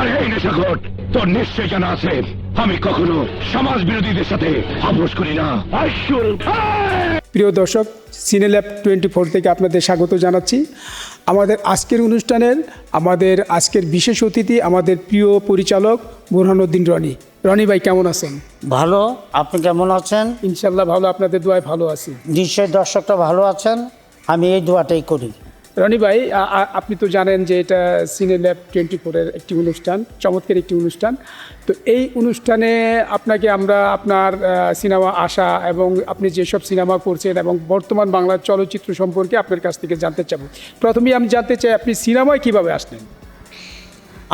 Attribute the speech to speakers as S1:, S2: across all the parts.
S1: আরে এই নেশাখোর, তোর নিশ্চয় জানা আছে আমি কখনো সমাজ বিরোধীদের সাথে আপোষ করি না। আসল
S2: প্রিয় দর্শক, সিনেল্যাব 24 থেকে আপনাদের স্বাগত জানাচ্ছি। আমাদের আজকের বিশেষ অতিথি আমাদের প্রিয় পরিচালক বুরহানুদ্দিন রনি। রনি ভাই কেমন আছেন?
S3: ভালো, আপনি কেমন আছেন?
S2: ইনশাল্লাহ ভালো, আপনাদের দোয়ায় ভালো আছি।
S3: নিশ্চয় দর্শকরা ভালো আছেন, আমি এই দোয়াটাই করি।
S2: রনি ভাই, আপনি তো জানেন যে এটা সিনেল্যাব 24-এর একটি অনুষ্ঠান, চমৎকার একটি অনুষ্ঠান। তো এই অনুষ্ঠানে আপনাকে আমরা আপনার সিনেমা আসা এবং আপনি যেসব সিনেমা করছেন এবং বর্তমান বাংলার চলচ্চিত্র সম্পর্কে আপনার কাছ থেকে জানতে চাবো। প্রথমেই আমি জানতে চাই আপনি সিনেমায় কীভাবে আসলেন?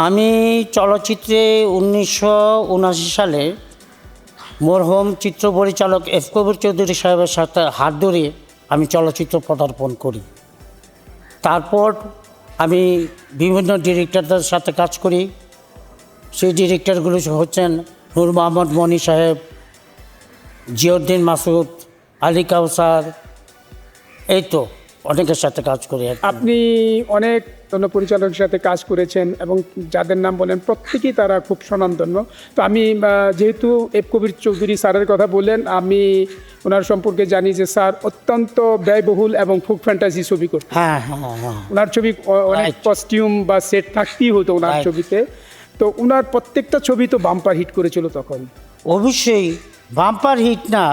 S3: আমি চলচ্চিত্রে 1979 সালে মরহুম চিত্র পরিচালক এফ কবির চৌধুরী সাহেবের সাথে হাত ধরে আমি চলচ্চিত্র পদার্পণ করি। তারপর আমি বিভিন্ন ডিরেক্টরদের সাথে কাজ করি। সেই ডিরেক্টরগুলো হচ্ছেন নূর মোহাম্মদ মনি সাহেব, জিয়াউদ্দিন মাসুদ, আলী কাউসার, এই তো অনেকের সাথে কাজ করি।
S2: আপনি অনেক পরিচালকের সাথে কাজ করেছেন এবং যাদের নাম বলেন প্রত্যেকেই তারা খুব স্বনামধন্য। তো আমি যেহেতু এফ কবির চৌধুরী স্যারের কথা বললেন, আমি ওনার সম্পর্কে জানি যে স্যার অত্যন্ত ব্যয়বহুল এবং ফুক ফ্যান্টাসি ছবি করতেন।
S3: হ্যাঁ হ্যাঁ হ্যাঁ,
S2: ওনার ছবি অনেক কস্টিউম বা সেট থাকতেই হতো ওনার ছবিতে। তো ওনার প্রত্যেকটা ছবি তো বাম্পার হিট করেছিল তখন।
S3: অবশ্যই বাম্পার হিট না,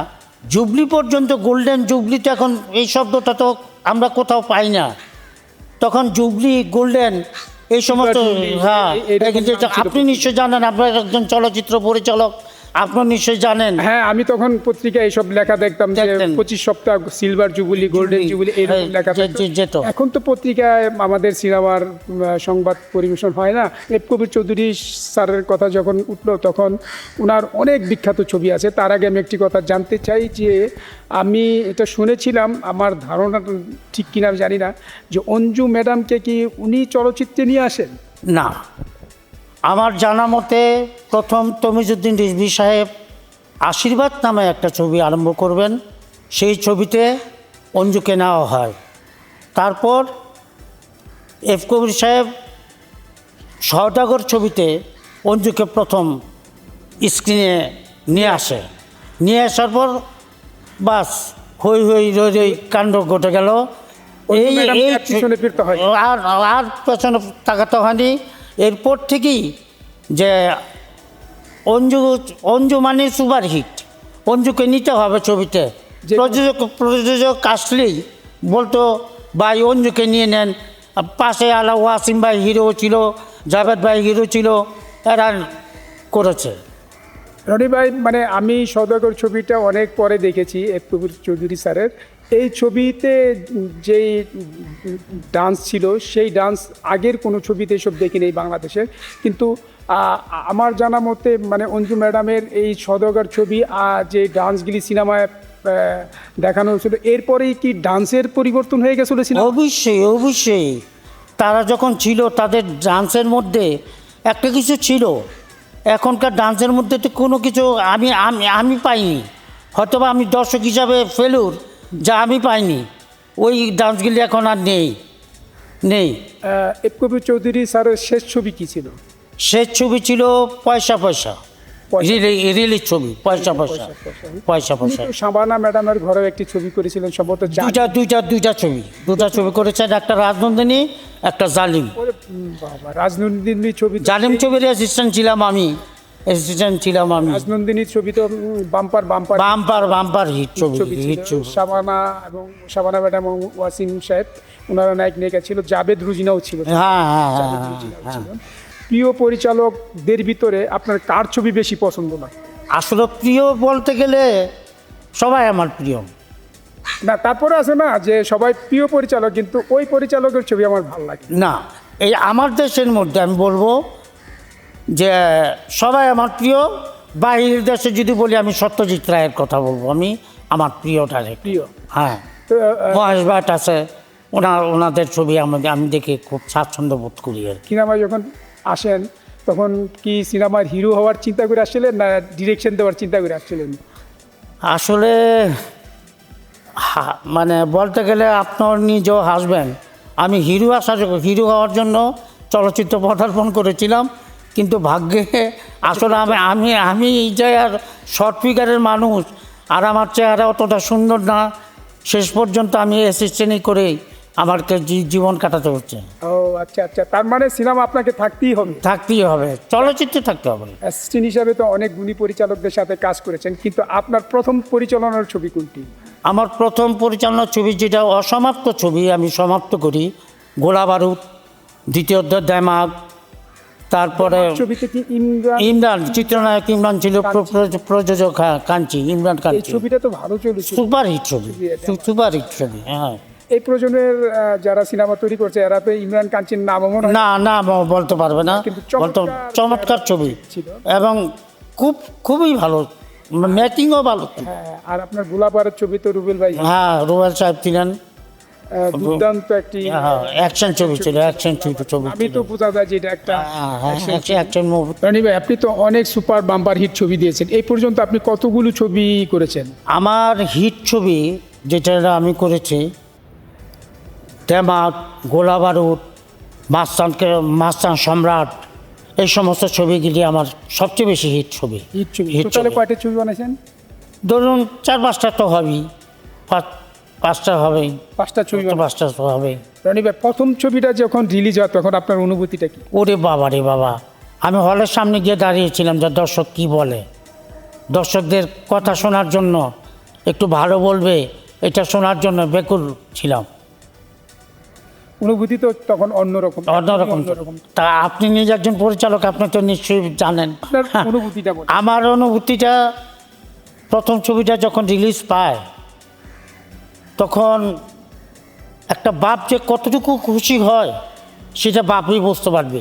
S3: জুবলি পর্যন্ত, গোল্ডেন জুবলি তো এখন এই শব্দটা তো আমরা কোথাও পাই না। তখন জুবলি, গোল্ডেন, এই সমস্ত, হ্যাঁ, আপনি নিশ্চয় জানেন, আপনার একজন চলচ্চিত্র পরিচালক, আপনার নিশ্চয় জানেন।
S2: হ্যাঁ, আমি তখন পত্রিকায় এইসব লেখা দেখতাম যে 25 সপ্তাহ সিলভার জুবিলি, গোল্ডেন জুবিলি, এইরকম লেখা
S3: যেত।
S2: এখন তো পত্রিকায় আমাদের সিনেমার সংবাদ পরিবেশন হয় না। এফ কবির চৌধুরী স্যারের কথা যখন উঠলো তখন ওনার অনেক বিখ্যাত ছবি আছে। তার আগে আমি একটি কথা জানতে চাই যে আমি এটা শুনেছিলাম, আমার ধারণা ঠিক কিনা আমি জানি না, যে অঞ্জু ম্যাডামকে কি উনি চলচ্চিত্রে নিয়ে আসেন?
S3: না, আমার জানা মতে প্রথম তমিজউদ্দিন রিজভী সাহেব আশীর্বাদ নামে একটা ছবি আরম্ভ করবেন, সেই ছবিতে অঞ্জুকে নেওয়া হয়। তারপর এফ কবির সাহেব সওদাগর ছবিতে অঞ্জুকে প্রথম স্ক্রিনে নিয়ে আসে। নিয়ে আসার পর বাস হই হই রই রই কাণ্ড ঘটে গেল। আর পেছনে তাকাতে হয়নি। এরপর থেকেই যে অঞ্জু মানে সুপারহিট, অঞ্জুকে নিতে হবে ছবিতে। প্রযোজক আসলেই বলতো ভাই অঞ্জুকে নিয়ে নেন। পাশে আলা ওয়াসিম ভাই হিরো ছিল, জাভেদ ভাই হিরো ছিল, এরা করেছে।
S2: রনি ভাই, মানে আমি সওদাগর ছবিটা অনেক পরে দেখেছি এফ কবির চৌধুরী স্যারের। এই ছবিতে যেই ডান্স ছিল সেই ডান্স আগের কোনো ছবিতে এসব দেখিনি এই বাংলাদেশের। কিন্তু আমার জানা মতে মানে অঞ্জু ম্যাডামের এই সওদাগর ছবি যে ডান্সগুলি সিনেমায় দেখানো হয়েছিল, এরপরেই কি ডান্সের পরিবর্তন হয়ে গেছিল?
S3: অবশ্যই অবশ্যই, তারা যখন ছিল তাদের ডান্সের মধ্যে একটা কিছু ছিল, এখনকার ডান্সের মধ্যে তো কোনো কিছু আমি পাইনি। হয়তোবা আমি দর্শক হিসাবে ফেলুর, যা আমি পাইনি ওই ডান্সগুলি এখন আর নেই।
S2: এফ কবির চৌধুরী স্যারের শেষ ছবি কী ছিল?
S3: শেষ ছবি ছিল পয়সা পয়সা, রিলিজ ছবি, পয়সা পয়সা, পয়সা পয়সা।
S2: শাবানা ম্যাডামের ঘরেও একটি ছবি করেছিলেন সম্ভবত।
S3: দুটা ছবি করেছেন, একটা রাজনন্দিনী, একটা জালিম।
S2: রাজনন্দিনী ছবি,
S3: জালিম ছবির অ্যাসিস্ট্যান্ট ছিলাম আমি।
S2: রাজনন্দিনীর ছবি তো বাম্পার হিট ছবি। শাবানা ম্যাডাম এবং ওয়াসিম সাহেব ওনারা নায়িকা ছিল, জাভেদ রুজিনাও ছিল। প্রিয় পরিচালকদের ভিতরে আপনার কার ছবি বেশি পছন্দ? না
S3: আসলে প্রিয় বলতে গেলে সবাই আমার প্রিয়
S2: না, তারপরে আছে না যে সবাই প্রিয় পরিচালক কিন্তু ওই পরিচালকের ছবি আমার ভালো লাগে
S3: না। এই আমার দেশের মধ্যে আমি বলবো যে সবাই আমার প্রিয়। বাহিরের দেশে যদি বলি আমি সত্যজিৎ রায়ের কথা বলবো, আমার প্রিয় ডাইরেক্টর। হ্যাঁ, মহেশ ভাট আছে, ওনাদের ছবি আমি দেখে খুব স্বাচ্ছন্দ্য বোধ করি। আর
S2: সিনেমায় যখন আসেন তখন কি সিনেমার হিরো হওয়ার চিন্তা করে আসছিলেন না ডিরেকশন দেওয়ার চিন্তা করে আসছিলেন?
S3: আসলে মানে বলতে গেলে আপনার নিজেও হাসবেন, আমি হিরো হওয়ার জন্য চলচ্চিত্র পদার্পণ করেছিলাম, কিন্তু ভাগ্যে আসলে আমি আমি এই জায়গার শর্ট ফিগারের মানুষ, আর আমার চেহারা অতটা সুন্দর না, শেষ পর্যন্ত আমি অ্যাসিস্ট্যান্টই করে আমাকে জীবন কাটাতে হচ্ছে।
S2: ও আচ্ছা আচ্ছা, তার মানে সিনেমা আপনাকে থাকতেই হবে,
S3: থাকতেই হবে, চলচ্চিত্রে থাকতে হবে।
S2: অ্যাসিস্ট্যান্ট হিসাবে তো অনেক গুণী পরিচালকদের সাথে কাজ করেছেন, কিন্তু আপনার প্রথম পরিচালনার ছবি কোনটি?
S3: আমার প্রথম পরিচালনার ছবি, যেটা অসমাপ্ত ছবি, আমি সমাপ্ত করি, গোলা বারুদ, দ্বিতীয় দেমাগ, তারপরে
S2: ছবিতে কি ইমরান?
S3: ইমরান চিত্রনায়ক, ইমরান ছিল প্রযোজক, হ্যাঁ, কাঞ্চি, ইমরান
S2: এই
S3: কাঞ্চি।
S2: ছবিটা তো ভালো চলেছে,
S3: সুপার হিট ছবি, সুপার হিট ছবি, হ্যাঁ।
S2: এই প্রজন্মের যারা সিনেমা তৈরি করছে এরা তো ইমরান কাঞ্চির নামও মনে হয়
S3: না না, বলতে পারবে না,
S2: কিন্তু
S3: বলতে চমৎকার ছবি
S2: ছিল।
S3: এবং খুবই ভালো, মেকিংও ভালো।
S2: হ্যাঁ, আর আপনার গোলাপাড়ের ছবি তো রুবেল ভাই
S3: হ্যাঁ, রুবেল সাহেব ছিলেন,
S2: দুর্দান্ত একটি
S3: অ্যাকশন ছবি ছিল, অ্যাকশন ছবি।
S2: আমি তো বোঝা যায় যে এটা একটা
S3: অ্যাকশন মুভি।
S2: রনি ভাই, আপনি তো অনেক সুপার বাম্পার হিট ছবি দিয়েছেন, এই পর্যন্ত আপনি কতগুলো ছবি করেছেন?
S3: আমার হিট ছবি যেটা আমি করেছি, দেমাগ, গোলা বারুদ, মাস্তান সম্রাট, এই সমস্ত ছবিগুলি আমার সবচেয়ে বেশি হিট ছবি।
S2: হিট ছবি
S3: হিট
S2: টোটালে
S3: ছবি।
S2: কয়টা ছবি বানাইছেন?
S3: ধরুন 4-5টা তো হবেই, 5টা হবেই,
S2: 5টা ছবি বানাইছেন।
S3: 5টা তো হবেই।
S2: রনি ভাই, প্রথম ছবিটা যখন রিলিজ হয় তখন আপনার অনুভূতিটা কি?
S3: ওরে বাবা রে বাবা, আমি হলের সামনে গিয়ে দাঁড়িয়েছিলাম যে দর্শক কি বলে, দর্শকদের কথা শোনার জন্য, একটু ভালো বলবে এটা শোনার জন্য বেকুল ছিলাম।
S2: অনুভূতি তো তখন অন্যরকম।
S3: অন্যরকম। তা আপনি নিজে একজন পরিচালক, আপনি তো নিশ্চয়ই জানেন।
S2: আপনার
S3: হ্যাঁ।
S2: অনুভূতিটা বলুন।
S3: আমার অনুভূতিটা, প্রথম ছবিটা যখন রিলিজ পায় তখন একটা বাপ যে কতটুকু খুশি হয় সেটা বাপই বুঝতে পারবে,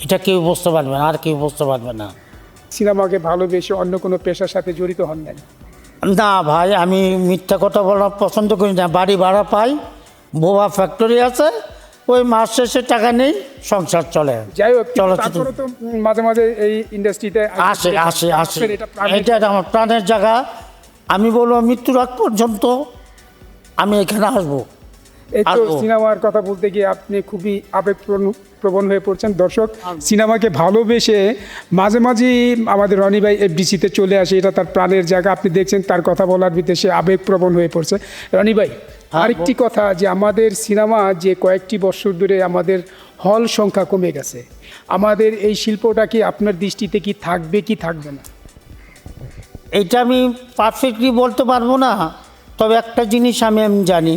S3: এটা কেউ বুঝতে পারবে না, আর কেউ বুঝতে পারবে না।
S2: সিনেমাকে ভালোবেসে অন্য কোনো পেশার সাথে জড়িত হন নাই?
S3: না ভাই, আমি মিথ্যা কথা বলা পছন্দ করি না। বাড়ি ভাড়া পাই, বোবা ফ্যাক্টরি আছে, ওই মাস শেষে টাকা নেই, সংসার চলে।
S2: যাই হোক, কিন্তু
S3: চলচ্চিত্র
S2: তারপরে তো মাঝে মাঝে এই ইন্ডাস্ট্রিতে
S3: আসে।
S2: এটা প্রাণের-
S3: এটা আমার প্রাণের জায়গা। আমি বলবো মৃত্যুর আগ পর্যন্ত আমি এখানে আসবো।
S2: এই তো
S3: আসবো।
S2: সিনেমার কথা বলতে গিয়ে আপনি খুবই আবেগপ্রবণ হয়ে পড়ছেন। দর্শক সিনেমাকে ভালোবেসে মাঝে মাঝে আমাদের রনি ভাই এফডিসিতে চলে আসে, এটা তার প্রাণের জায়গা। আপনি দেখছেন তার কথা বলার ভিতরে সে আবেগপ্রবণ হয়ে পড়ছে। রনি ভাই, আরেকটি কথা, যে আমাদের সিনেমা যে কয়েকটি বছর ধরে আমাদের হল সংখ্যা কমে গেছে, আমাদের এই শিল্পটা কি আপনার দৃষ্টিতে কি থাকবে কি থাকবে না?
S3: এটা আমি পারফেক্টলি বলতে পারবো না, তবে একটা জিনিস আমি জানি,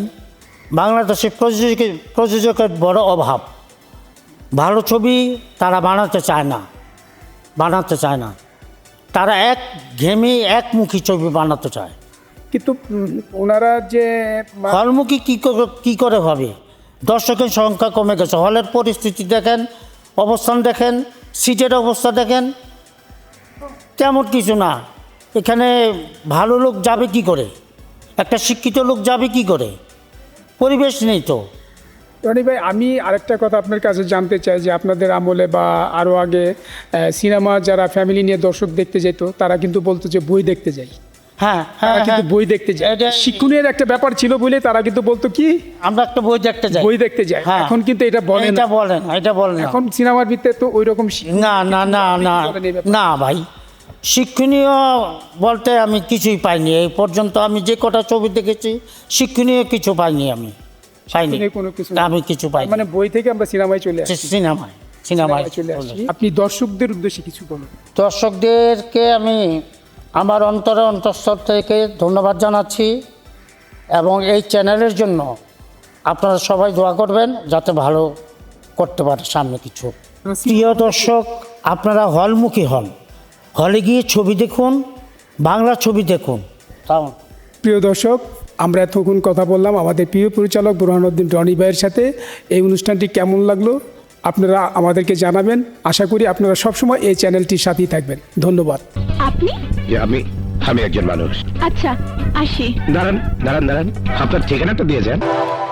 S3: বাংলাদেশে প্রযোজকের বড় অভাব। ভালো ছবি তারা বানাতে চায় না, তারা একমুখী ছবি বানাতে চায়।
S2: কিন্তু ওনারা যে
S3: হলমুখী কী করে হবে? দর্শকের সংখ্যা কমে গেছে, হলের পরিস্থিতি দেখেন, অবস্থান দেখেন, সিটের অবস্থা দেখেন, তেমন কিছু না। এখানে ভালো লোক যাবে কি করে? একটা শিক্ষিত লোক যাবে কি করে? পরিবেশ নেই তো।
S2: রনি ভাই, আমি আরেকটা কথা আপনার কাছে জানতে চাই, যে আপনাদের আমলে বা আরও আগে সিনেমা যারা ফ্যামিলি নিয়ে দর্শক দেখতে যেত, তারা কিন্তু বলতো যে বই দেখতে যাই।
S3: হ্যাঁ,
S2: তারা কিন্তু বই দেখতে যায়, শিক্ষণীয় একটা ব্যাপার ছিল বলে তারা কিন্তু বলতো কি
S3: আমরা একটা বই দেখতে যাই,
S2: বই দেখতে যায়।
S3: হ্যাঁ।
S2: এখন কিন্তু এটা বলে না,
S3: এটা বলেন না।
S2: এখন সিনেমার ভিতরে তো ওই রকম
S3: না ভাই, শিক্ষণীয় বলতে আমি কিছুই পাইনি এই পর্যন্ত। আমি যে কটা ছবি দেখেছি শিক্ষণীয় কিছু পাইনি, আমি
S2: কোনো কিছু
S3: আমি কিছু পাইনি।
S2: মানে বই থেকে আমরা সিনেমায় চলে আসি,
S3: সিনেমায়
S2: চলে আসি। আপনি দর্শকদের উদ্দেশ্যে কিছু বলুন।
S3: দর্শকদেরকে আমি আমার অন্তঃস্থল থেকে ধন্যবাদ জানাচ্ছি, এবং এই চ্যানেলের জন্য আপনারা সবাই দোয়া করবেন যাতে ভালো করতে পারে সামনে কিছু। প্রিয় দর্শক, আপনারা হলমুখী হন, হলে গিয়ে ছবি দেখুন, বাংলা ছবি দেখুন।
S2: প্রিয় দর্শক, আমরা এতক্ষণ কথা বললাম আমাদের প্রিয় পরিচালক বুরহানুদ্দিন রনি ভাইয়ের সাথে। এই অনুষ্ঠানটি কেমন লাগলো আপনারা আমাদেরকে জানাবেন। আশা করি আপনারা সবসময় এই চ্যানেলটির সাথেই থাকবেন। ধন্যবাদ।
S4: আপনি?
S1: আমি একজন মানুষ।
S4: আচ্ছা, আসি।
S1: দাঁড়ান, আপনার ঠিকানাটা দিয়ে যান।